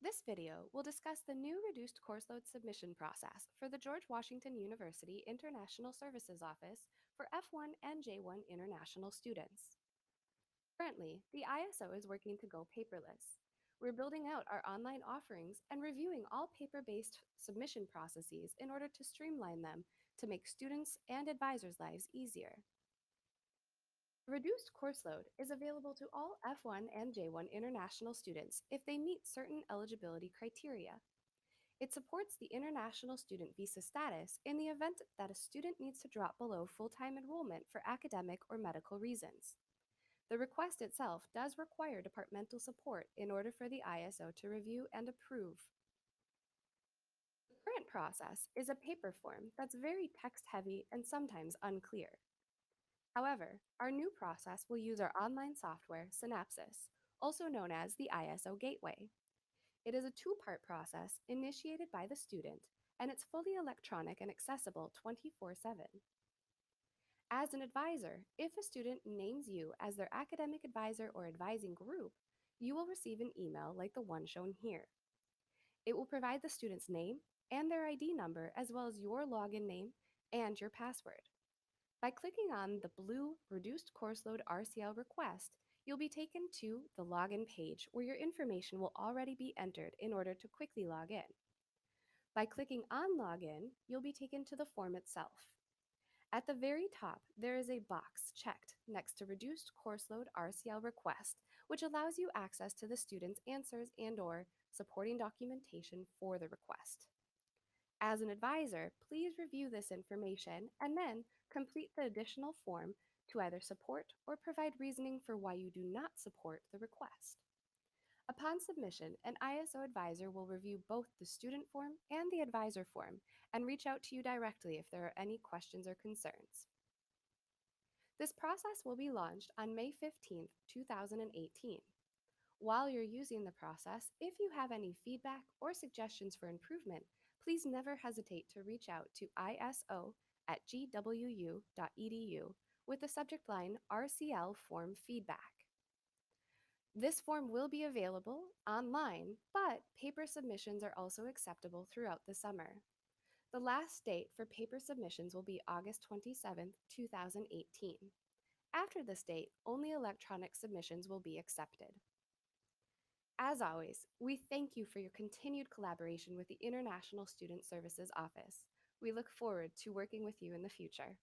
This video will discuss the new reduced course load submission process for the George Washington University International Services Office for F1 and J1 international students. Currently, the ISO is working to go paperless. We're building out our online offerings and reviewing all paper-based submission processes in order to streamline them to make students and advisors' lives easier. The reduced course load is available to all F1 and J1 international students if they meet certain eligibility criteria. It supports the international student visa status in the event that a student needs to drop below full-time enrollment for academic or medical reasons. The request itself does require departmental support in order for the ISO to review and approve. The current process is a paper form that's very text-heavy and sometimes unclear. However, our new process will use our online software, Synapsys, also known as the ISO Gateway. It is a two-part process initiated by the student, and it's fully electronic and accessible 24/7. As an advisor, if a student names you as their academic advisor or advising group, you will receive an email like the one shown here. It will provide the student's name and their ID number, as well as your login name and your password. By clicking on the blue Reduced Course Load RCL request, you'll be taken to the login page where your information will already be entered in order to quickly log in. By clicking on Login, you'll be taken to the form itself. At the very top, there is a box checked next to Reduced Course Load RCL request, which allows you access to the student's answers and/or supporting documentation for the request. As an advisor, please review this information and then complete the additional form to either support or provide reasoning for why you do not support the request. Upon submission, an ISO advisor will review both the student form and the advisor form and reach out to you directly if there are any questions or concerns. This process will be launched on May 15th, 2018. While you're using the process, if you have any feedback or suggestions for improvement, please never hesitate to reach out to iso@gwu.edu with the subject line RCL Form Feedback. This form will be available online, but paper submissions are also acceptable throughout the summer. The last date for paper submissions will be August 27th, 2018. After this date, only electronic submissions will be accepted. As always, we thank you for your continued collaboration with the International Student Services Office. We look forward to working with you in the future.